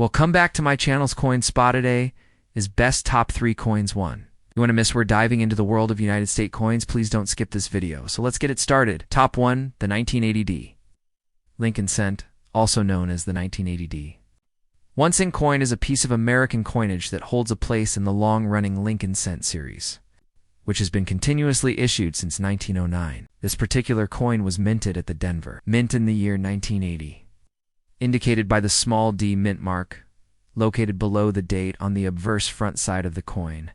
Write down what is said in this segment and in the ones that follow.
Well, come back to my channel's Coin Spot today is Best Top 3 Coins 1. You want to miss we're diving into the world of United States coins? Please don't skip this video. So let's get it started. Top 1, the 1980D. Lincoln cent, also known as the 1980D. 1 cent coin is a piece of American coinage that holds a place in the long-running Lincoln cent series, which has been continuously issued since 1909. This particular coin was minted at the Denver Mint in the year 1980, indicated by the small d mint mark, located below the date on the obverse front side of the coin.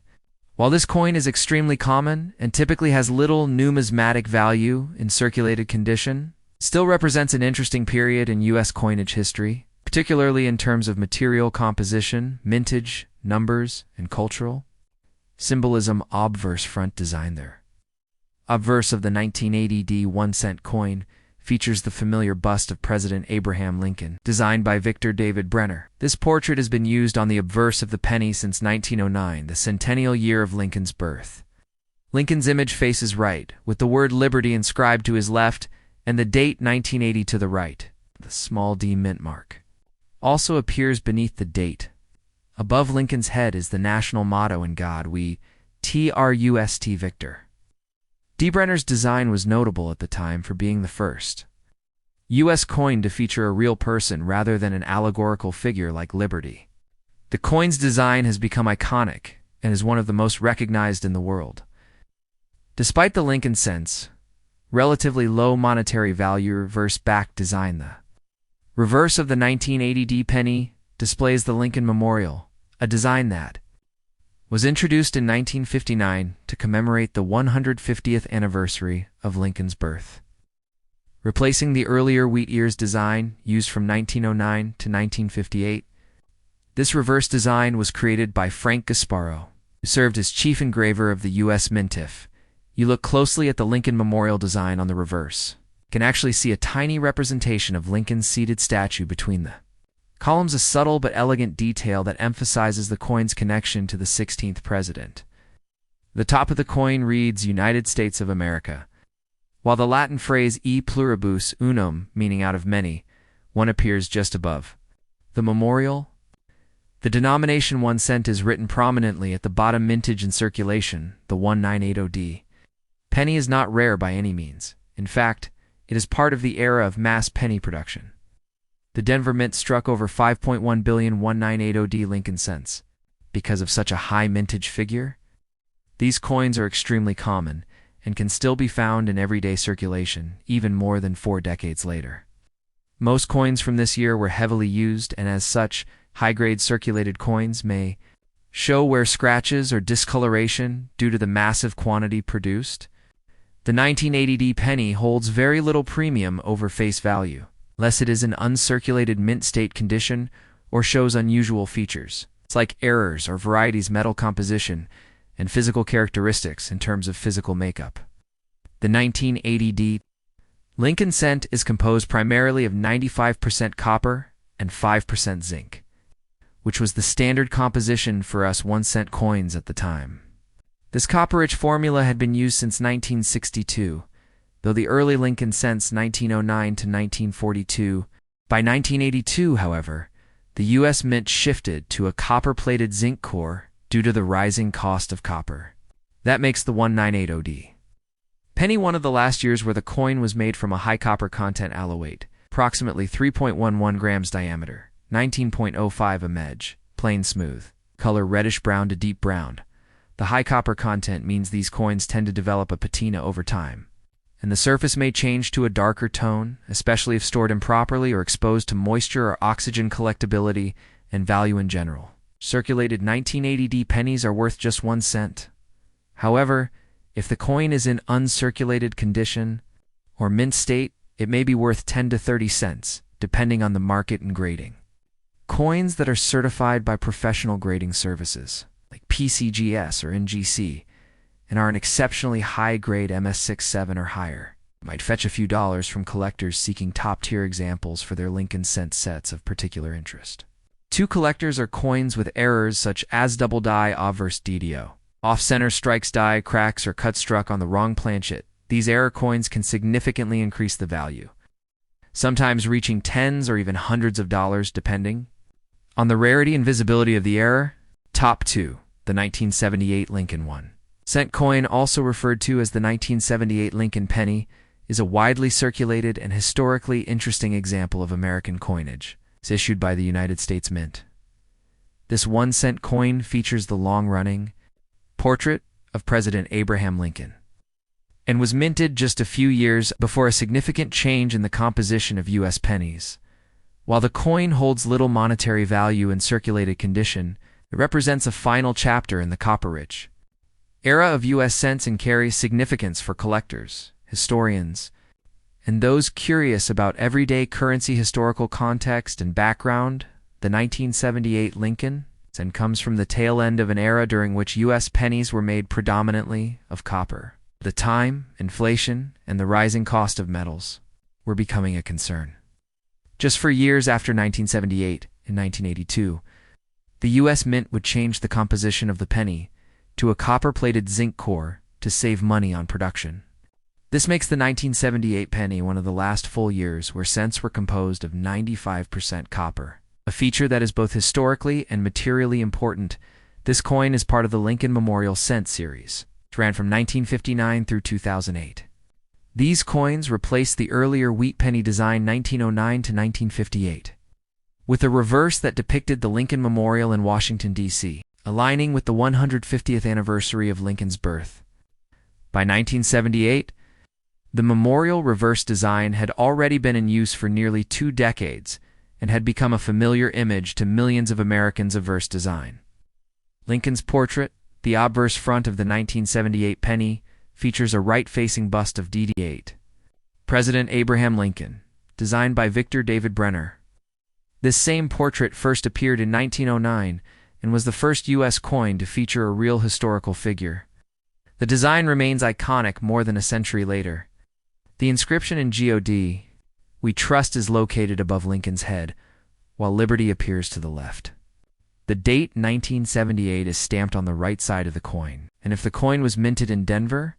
While this coin is extremely common and typically has little numismatic value in circulated condition, it still represents an interesting period in U.S. coinage history, particularly in terms of material composition, mintage, numbers, and cultural symbolism. Obverse front design there. Obverse of the 1980D 1 cent coin features the familiar bust of President Abraham Lincoln, designed by Victor David Brenner. This portrait has been used on the obverse of the penny since 1909, the centennial year of Lincoln's birth. Lincoln's image faces right, with the word liberty inscribed to his left and the date 1980 to the right. The small d mint mark also appears beneath the date. Above Lincoln's head is the national motto "In God We Trust Victor." Brenner's design was notable at the time for being the first U.S. coin to feature a real person rather than an allegorical figure like Liberty. The coin's design has become iconic and is one of the most recognized in the world. Despite the Lincoln cent's relatively low monetary value reverse-back design, the reverse of the 1980D penny displays the Lincoln Memorial, a design that was introduced in 1959 to commemorate the 150th anniversary of Lincoln's birth. Replacing the earlier wheat ears design used from 1909 to 1958, this reverse design was created by Frank Gasparo, who served as chief engraver of the U.S. Mint. If you look closely at the Lincoln Memorial design on the reverse, you can actually see a tiny representation of Lincoln's seated statue between the columns, a subtle but elegant detail that emphasizes the coin's connection to the 16th president. The top of the coin reads United States of America, while the Latin phrase e pluribus unum, meaning out of many, one appears just above the memorial. The denomination 1 cent is written prominently at the bottom. Mintage and circulation, the 1980D penny is not rare by any means. In fact, it is part of the era of mass penny production. The Denver Mint struck over 5.1 billion 1980D Lincoln cents. Because of such a high mintage figure, these coins are extremely common and can still be found in everyday circulation, even more than 4 decades later. Most coins from this year were heavily used, and as such, high-grade circulated coins may show wear scratches or discoloration due to the massive quantity produced. The 1980D penny holds very little premium over face value, unless it is in uncirculated mint state condition or shows unusual features. It's like errors or varieties, metal composition, and physical characteristics in terms of physical makeup. The 1980D Lincoln cent is composed primarily of 95% copper and 5% zinc, which was the standard composition for us 1 cent coins at the time. This copper-rich formula had been used since 1962, though the early Lincoln cents 1909 to 1942. By 1982, however, the U.S. Mint shifted to a copper-plated zinc core due to the rising cost of copper. That makes the 1980D penny one of the last years where the coin was made from a high copper content alloy, approximately 3.11 grams diameter, 19.05 mg, plain smooth, color reddish-brown to deep brown. The high copper content means these coins tend to develop a patina over time, and the surface may change to a darker tone, especially if stored improperly or exposed to moisture or oxygen. Collectability and value in general. Circulated 1980D pennies are worth just 1 cent. However, if the coin is in uncirculated condition or mint state, it may be worth 10 to 30 cents, depending on the market and grading. Coins that are certified by professional grading services, like PCGS or NGC, and are an exceptionally high-grade MS67 or higher, might fetch a few dollars from collectors seeking top-tier examples for their Lincoln cent sets of particular interest. 2 collectors are coins with errors such as double die obverse DDO, off-center strikes, die cracks, or cut struck on the wrong planchet. These error coins can significantly increase the value, sometimes reaching tens or even hundreds of dollars depending On the rarity and visibility of the error, top 2, the 1978 Lincoln 1-cent coin, also referred to as the 1978 Lincoln penny, is a widely circulated and historically interesting example of American coinage. It's issued by the United States Mint. This 1-cent coin features the long-running portrait of President Abraham Lincoln and was minted just a few years before a significant change in the composition of U.S. pennies. While the coin holds little monetary value in circulated condition, it represents a final chapter in the copper-rich era of U.S. cents and carries significance for collectors, historians, and those curious about everyday currency historical context and background. The 1978 Lincoln and comes from the tail end of an era during which U.S. pennies were made predominantly of copper. The time, inflation, and the rising cost of metals were becoming a concern. Just for years after 1978, in 1982, the U.S. Mint would change the composition of the penny to a copper-plated zinc core to save money on production. This makes the 1978 penny one of the last full years where cents were composed of 95% copper, a feature that is both historically and materially important. This coin is part of the Lincoln Memorial Cent series, which ran from 1959 through 2008. These coins replaced the earlier wheat penny design 1909 to 1958, with a reverse that depicted the Lincoln Memorial in Washington, D.C., aligning with the 150th anniversary of Lincoln's birth. By 1978, the memorial reverse design had already been in use for nearly 2 decades and had become a familiar image to millions of Americans of verse design. Lincoln's portrait, the obverse front of the 1978 penny, features a right-facing bust of DD8, President Abraham Lincoln, designed by Victor David Brenner. This same portrait first appeared in 1909 and was the first U.S. coin to feature a real historical figure. The design remains iconic more than a century later. The inscription in God, "We trust," is located above Lincoln's head, while liberty appears to the left. The date 1978 is stamped on the right side of the coin, and if the coin was minted in Denver,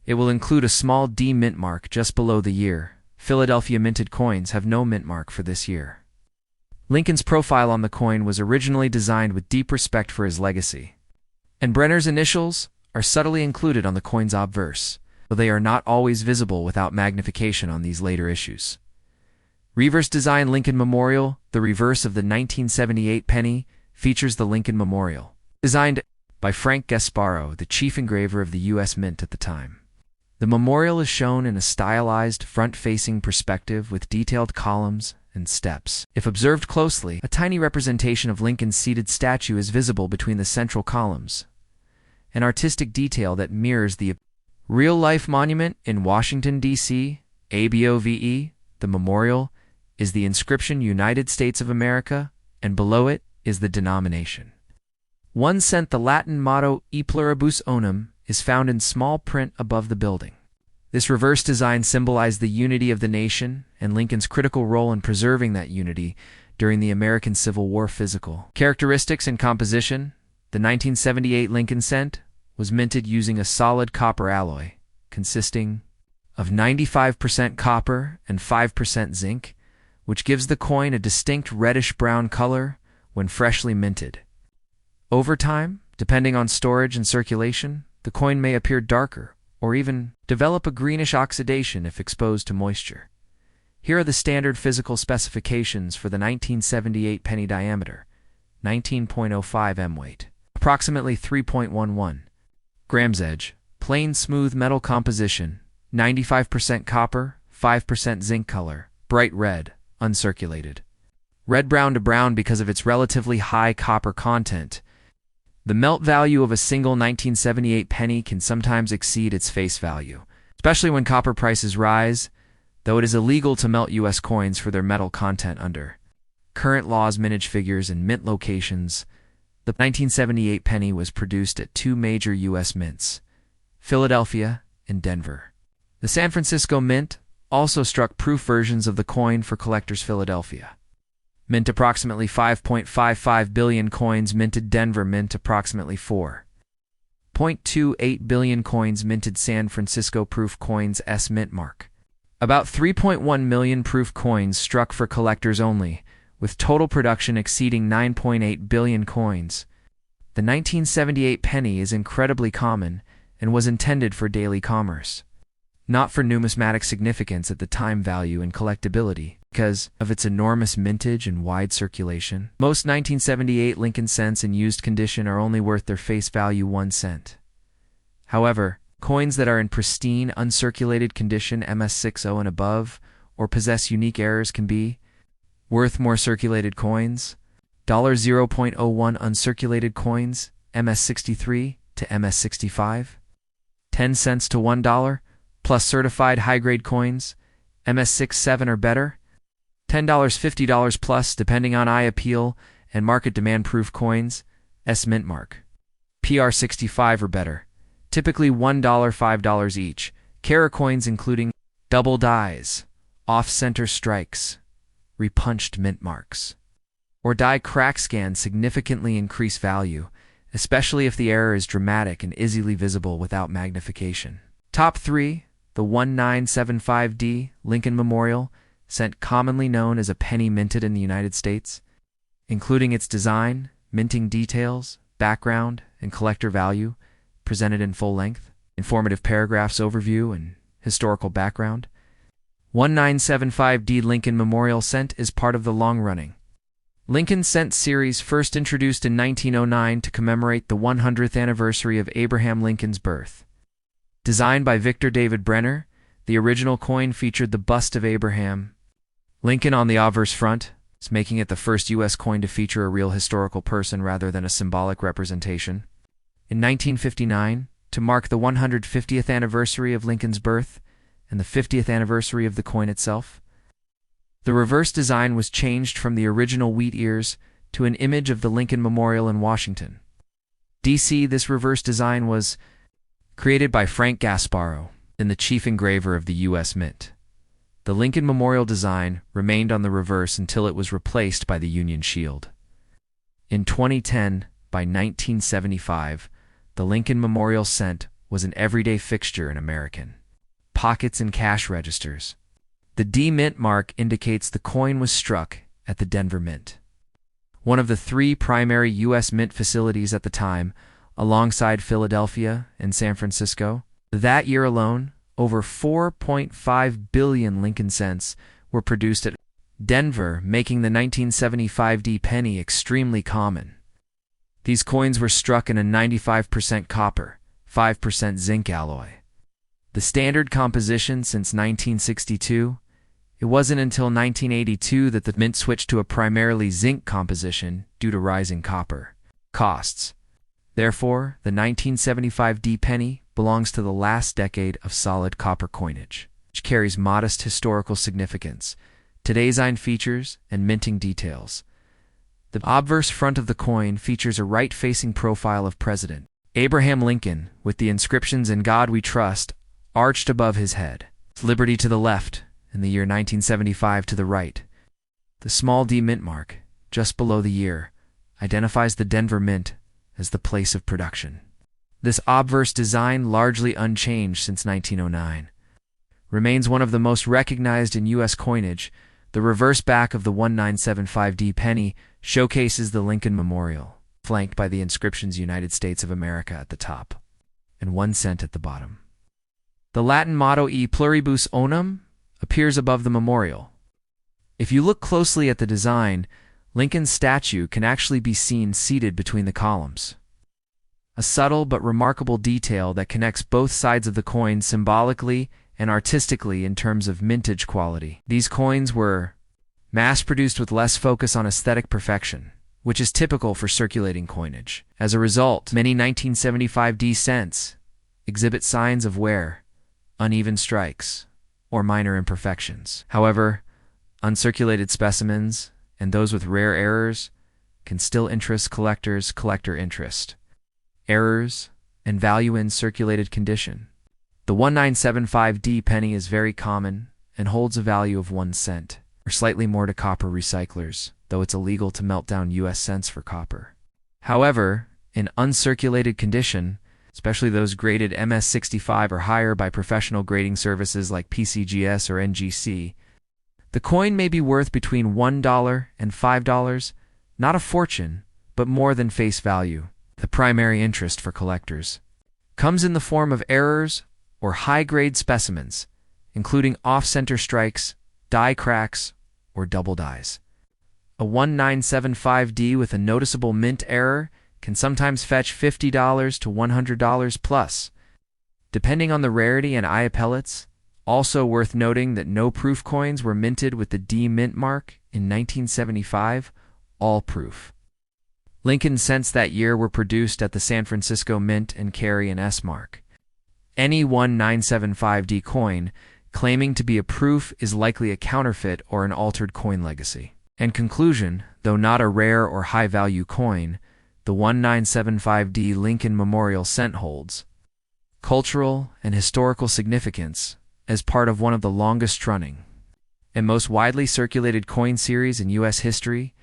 it will include a small D mint mark just below the year. Philadelphia minted coins have no mint mark for this year. Lincoln's profile on the coin was originally designed with deep respect for his legacy, and Brenner's initials are subtly included on the coin's obverse, though they are not always visible without magnification on these later issues. Reverse design Lincoln Memorial, the reverse of the 1978 penny, features the Lincoln Memorial, designed by Frank Gasparo, the chief engraver of the U.S. Mint at the time. The memorial is shown in a stylized, front-facing perspective with detailed columns and steps. If observed closely, a tiny representation of Lincoln's seated statue is visible between the central columns, an artistic detail that mirrors the real-life monument in Washington, D.C., ABOVE. The memorial is the inscription United States of America, and below it is the denomination. 1 cent. The Latin motto E pluribus unum is found in small print above the building. This reverse design symbolized the unity of the nation and Lincoln's critical role in preserving that unity during the American Civil War. Physical characteristics and composition. The 1978 Lincoln cent was minted using a solid copper alloy, consisting of 95% copper and 5% zinc, which gives the coin a distinct reddish-brown color when freshly minted. Over time, depending on storage and circulation, the coin may appear darker or even develop a greenish oxidation if exposed to moisture. Here are the standard physical specifications for the 1978 penny diameter: 19.05 m weight, approximately 3.11 grams edge, plain smooth metal composition, 95% copper, 5% zinc color, bright red, uncirculated. Red-brown to brown because of its relatively high copper content. The melt value of a single 1978 penny can sometimes exceed its face value, especially when copper prices rise, though it is illegal to melt U.S. coins for their metal content under current laws. Mintage figures and mint locations. The 1978 penny was produced at 2 major U.S. mints, Philadelphia and Denver. The San Francisco Mint also struck proof versions of the coin for collectors. Philadelphia mint approximately 5.55 billion coins minted. Denver Mint approximately 4.28 billion coins minted. San Francisco proof coins S mint mark. About 3.1 million proof coins struck for collectors only, with total production exceeding 9.8 billion coins. The 1978 penny is incredibly common and was intended for daily commerce, not for numismatic significance at the time value and collectability, because of its enormous mintage and wide circulation. Most 1978 Lincoln cents in used condition are only worth their face value 1 cent. However, coins that are in pristine, uncirculated condition MS60 and above, or possess unique errors can be worth more. Circulated coins, $0.01 uncirculated coins, MS63 to MS65, 10 cents to $1, plus certified high-grade coins, MS67 or better, $10, $50 plus, depending on eye appeal and market demand proof coins, S mint mark, PR65 or better, typically $1, $5 each, Kara coins including double dies, off-center strikes, repunched mint marks, or die crack scans significantly increase value, especially if the error is dramatic and easily visible without magnification. Top 3. The 1975D Lincoln Memorial cent, commonly known as a penny minted in the United States, including its design, minting details, background, and collector value, presented in full length, informative paragraphs, overview, and historical background. 1975D Lincoln Memorial cent is part of the long-running Lincoln cent series, first introduced in 1909 to commemorate the 100th anniversary of Abraham Lincoln's birth. Designed by Victor David Brenner, the original coin featured the bust of Abraham Lincoln on the obverse front, making it the first U.S. coin to feature a real historical person rather than a symbolic representation. In 1959, to mark the 150th anniversary of Lincoln's birth and the 50th anniversary of the coin itself, the reverse design was changed from the original wheat ears to an image of the Lincoln Memorial in Washington, D.C. This reverse design was created by Frank Gasparro, and the chief engraver of the U.S. Mint. The Lincoln Memorial design remained on the reverse until it was replaced by the Union Shield. In 2010, by 1975, the Lincoln Memorial cent was an everyday fixture in American pockets and cash registers. The D Mint mark indicates the coin was struck at the Denver Mint, one of the 3 primary U.S. mint facilities at the time, alongside Philadelphia and San Francisco. That year alone, over 4.5 billion Lincoln cents were produced at Denver, making the 1975 D penny extremely common. These coins were struck in a 95% copper, 5% zinc alloy. The standard composition since 1962, it wasn't until 1982 that the mint switched to a primarily zinc composition due to rising copper costs. Therefore, the 1975 D penny belongs to the last decade of solid copper coinage, which carries modest historical significance, today's design features, and minting details. The obverse front of the coin features a right-facing profile of President Abraham Lincoln, with the inscriptions "In God We Trust" arched above his head, "Liberty" to the left, and the year 1975 to the right. The small D mint mark, just below the year, identifies the Denver Mint as the place of production. This obverse design, largely unchanged since 1909, remains one of the most recognized in U.S. coinage. The reverse back of the 1975 D penny showcases the Lincoln Memorial, flanked by the inscriptions "United States of America" at the top and 1 cent at the bottom. The Latin motto "E pluribus unum" appears above the memorial. If you look closely at the design, Lincoln's statue can actually be seen seated between the columns, a subtle but remarkable detail that connects both sides of the coin symbolically and artistically in terms of mintage quality. These coins were mass-produced with less focus on aesthetic perfection, which is typical for circulating coinage. As a result, many 1975 D cents exhibit signs of wear, uneven strikes, or minor imperfections. However, uncirculated specimens and those with rare errors can still interest collectors. Collector interest, errors, and value in circulated condition. The 1975 D penny is very common and holds a value of 1 cent, or slightly more to copper recyclers, though it's illegal to melt down U.S. cents for copper. However, in uncirculated condition, especially those graded MS65 or higher by professional grading services like PCGS or NGC, The coin may be worth between $1 and $5, not a fortune, but more than face value. The primary interest for collectors comes in the form of errors or high-grade specimens, including off-center strikes, die cracks, or double dies. A 1975D with a noticeable mint error can sometimes fetch $50 to $100 plus, depending on the rarity and eye pellets. Also worth noting that no proof coins were minted with the D mint mark in 1975, all proof. Lincoln cents that year were produced at the San Francisco Mint and carry an S mark. Any 1975D coin claiming to be a proof is likely a counterfeit or an altered coin legacy. And conclusion, though not a rare or high-value coin, the 1975D Lincoln Memorial cent holds cultural and historical significance as part of one of the longest-running and most widely circulated coin series in U.S. history.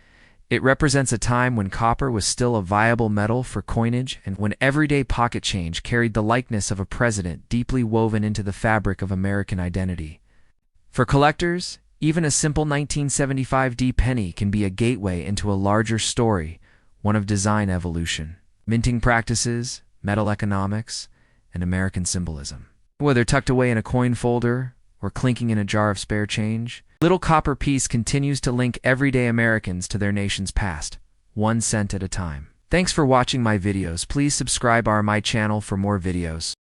It represents a time when copper was still a viable metal for coinage and when everyday pocket change carried the likeness of a president deeply woven into the fabric of American identity. For collectors, even a simple 1975D penny can be a gateway into a larger story, one of design evolution, minting practices, metal economics, and American symbolism. Whether tucked away in a coin folder or clinking in a jar of spare change, little copper piece continues to link everyday Americans to their nation's past, 1 cent at a time. Thanks for watching my videos. Please subscribe my channel for more videos.